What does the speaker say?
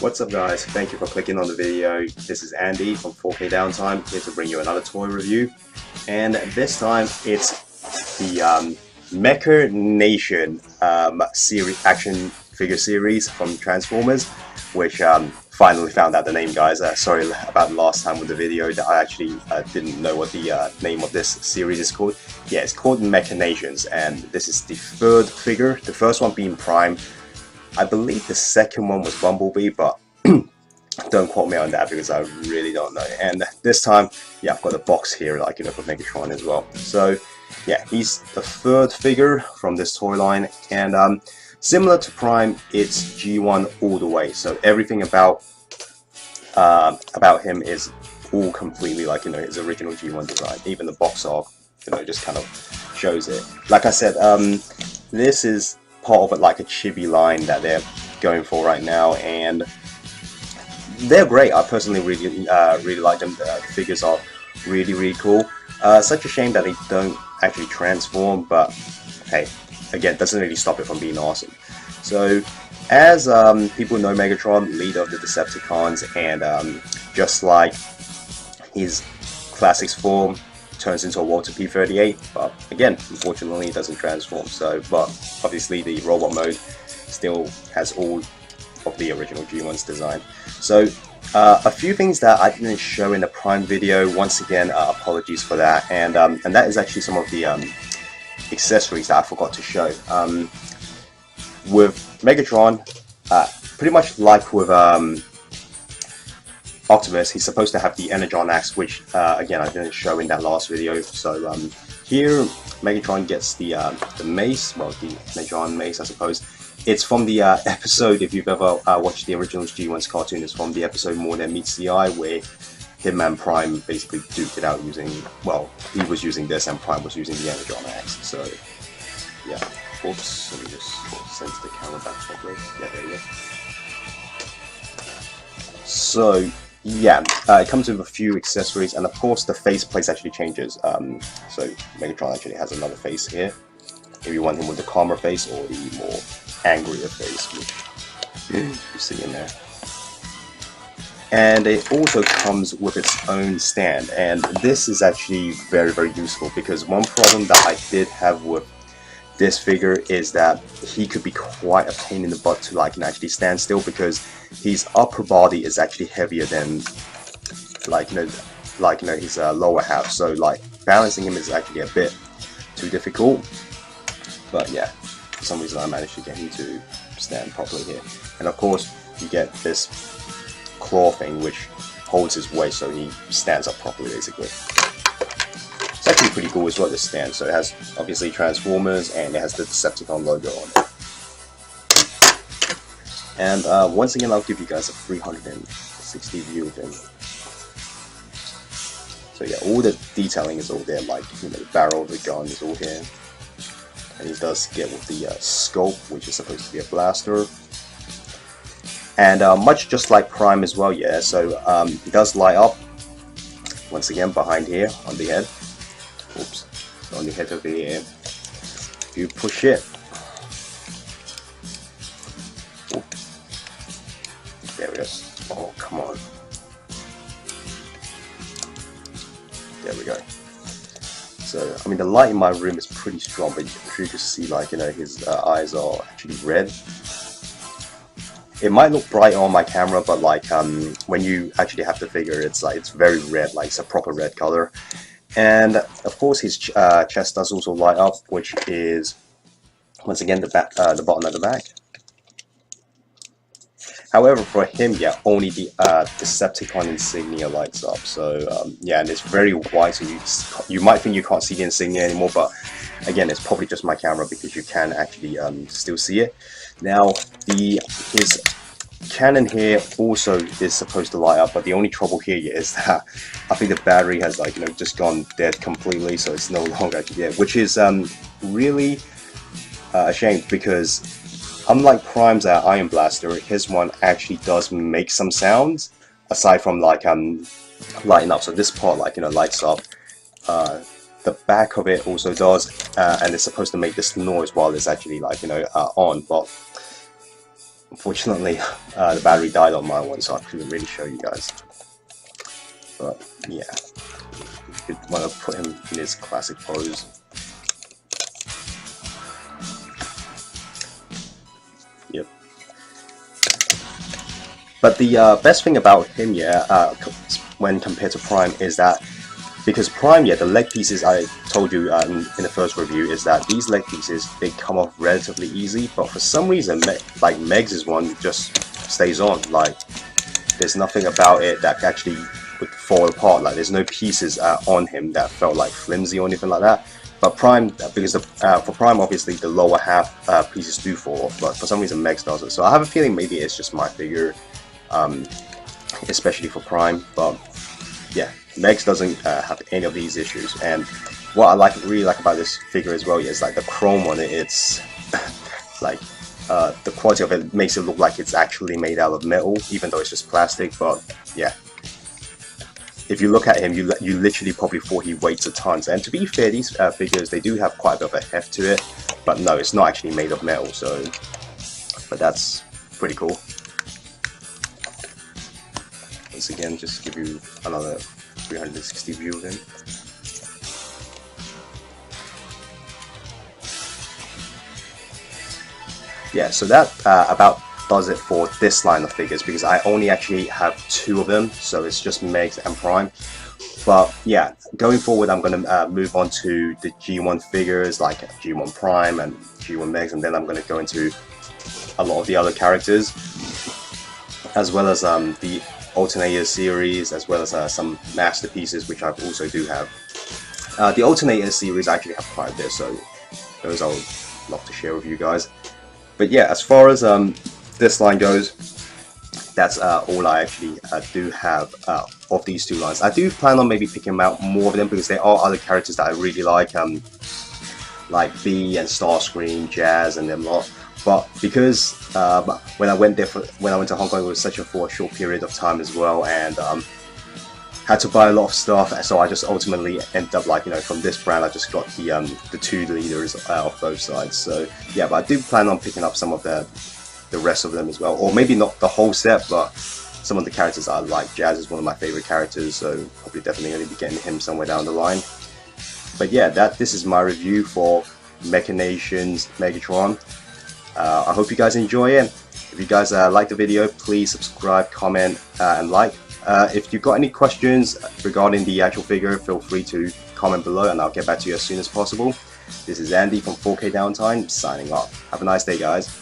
What's up guys, thank you for clicking on the video. This is Andy from 4K Downtime, here to bring you another toy review. And this time it's the Mecha Nation action figure series from Transformers, which finally found out the name, guys. Sorry about the last time with the video that I actually didn't know what the name of this series is called. Yeah, it's called Mecha Nations, and this is the third figure, the first one being Prime. I believe the second one was Bumblebee, but don't quote me on that because I really don't know. And this time, yeah, I've got a box here, like, you know, for Megatron as well. So yeah, he's the third figure from this toy line, and similar to Prime, it's G1 all the way. So everything about him is all completely, like, you know, his original G1 design. Even the box art, you know, just kind of shows it. Like I said, this is part of like a chibi line that they're going for right now, and they're great. I personally really like them. The figures are really cool. Such a shame that they don't actually transform, but hey, again, doesn't really stop it from being awesome. So as people know, Megatron, leader of the Decepticons, and just like his classics form, turns into a Walter P-38, but again, unfortunately, it doesn't transform. So, but obviously, the robot mode still has all of the original G1's design. So, a few things that I didn't show in the Prime video. Once again, apologies for that, and that is actually some of the accessories that I forgot to show. With Megatron, pretty much like with Optimus, he's supposed to have the Energon Axe, which again I didn't show in that last video. So here Megatron gets the mace, well, the Energon mace, I suppose. It's from the episode, if you've ever watched the original G1's cartoon, it's from the episode More Than Meets the Eye, where him and Prime basically duked it out using, well, he was using this and Prime was using the Energon Axe. So yeah, oops, let me just center the camera back properly. Yeah, there you go. So yeah, it comes with a few accessories, and of course the face place actually changes. So Megatron actually has another face here, if you want him with the calmer face or the more angrier face, which you see in there. And it also comes with its own stand, and this is actually very useful, because one problem that I did have with this figure is that he could be quite a pain in the butt to actually stand still, because his upper body is actually heavier than his lower half. So like balancing him is actually a bit too difficult. But yeah, for some reason I managed to get him to stand properly here. And of course you get this claw thing which holds his weight so he stands up properly, basically. It's actually pretty cool as well, this stand. So it has obviously Transformers, and it has the Decepticon logo on it. And once again, I'll give you guys a 360 view of him. So yeah, all the detailing is all there, like, you know, the barrel of the gun is all here. And he does get with the scope, which is supposed to be a blaster. And much just like Prime as well, yeah, so he does light up, once again, behind here on the head. Oops, on the head over here. If you push it, ooh, there we go. Oh, come on. There we go. So, I mean, the light in my room is pretty strong, but you can see, like, you know, his eyes are actually red. It might look bright on my camera, but like when you actually have the figure, it's like, it's very red, like it's a proper red color. And of course his chest does also light up, which is once again the button at the back. However, for him, yeah, only the Decepticon insignia lights up. So yeah, and it's very white, so you might think you can't see the insignia anymore, but again, it's probably just my camera, because you can actually still see it. Now, his cannon here also is supposed to light up, but the only trouble here is that I think the battery has, like, you know, just gone dead completely, so it's no longer actually there, which is really a shame, because unlike Prime's Iron Blaster, his one actually does make some sounds aside from like lighting up. So this part, like, you know, lights up. The back of it also does, and it's supposed to make this noise while it's actually, like, you know, on, but Unfortunately, the battery died on my one, so I couldn't really show you guys. But yeah, you want to put him in his classic pose. Yep. But the best thing about him, yeah, when compared to Prime, is that because Prime, yeah, the leg pieces I told you in the first review is that these leg pieces, they come off relatively easy, but for some reason, like Meg's one just stays on. Like, there's nothing about it that actually would fall apart. Like, there's no pieces on him that felt like flimsy or anything like that. But Prime, because for Prime, obviously the lower half pieces do fall off, but for some reason Meg's doesn't. So I have a feeling maybe it's just my figure, especially for Prime. But yeah, Meg's doesn't have any of these issues. And what I really like about this figure as well is like the chrome on it. It's like the quality of it makes it look like it's actually made out of metal, even though it's just plastic. But yeah, if you look at him, you literally probably thought he weighs a ton. And to be fair, these figures, they do have quite a bit of a heft to it, but no, it's not actually made of metal. So, but that's pretty cool. Once again, just to give you another 360 view of him. Yeah, so that about does it for this line of figures, because I only actually have 2 of them, so it's just Megs and Prime. But yeah, going forward, I'm going to move on to the G1 figures like G1 Prime and G1 Megs, and then I'm going to go into a lot of the other characters, as well as the Alternator series, as well as some masterpieces, which I also do have. The Alternator series I actually have quite a bit, so those I would love to share with you guys. But yeah, as far as this line goes, that's all I actually do have of these 2 lines. I do plan on maybe picking out more of them, because there are other characters that I really like Bee and Starscream, Jazz, and them lot. But because when I went to Hong Kong, it was for a short period of time as well, and had to buy a lot of stuff, so I just ultimately ended up, like, from this brand, I just got the 2 leaders of both sides. So yeah, but I do plan on picking up some of the rest of them as well, or maybe not the whole set, but some of the characters I like. Jazz is one of my favorite characters, so probably definitely going to be getting him somewhere down the line. But yeah, this is my review for Mechanations Megatron. I hope you guys enjoy it. If you guys like the video, please subscribe, comment, and like. If you've got any questions regarding the actual figure, feel free to comment below and I'll get back to you as soon as possible. This is Andy from 4K Downtime, signing off. Have a nice day, guys.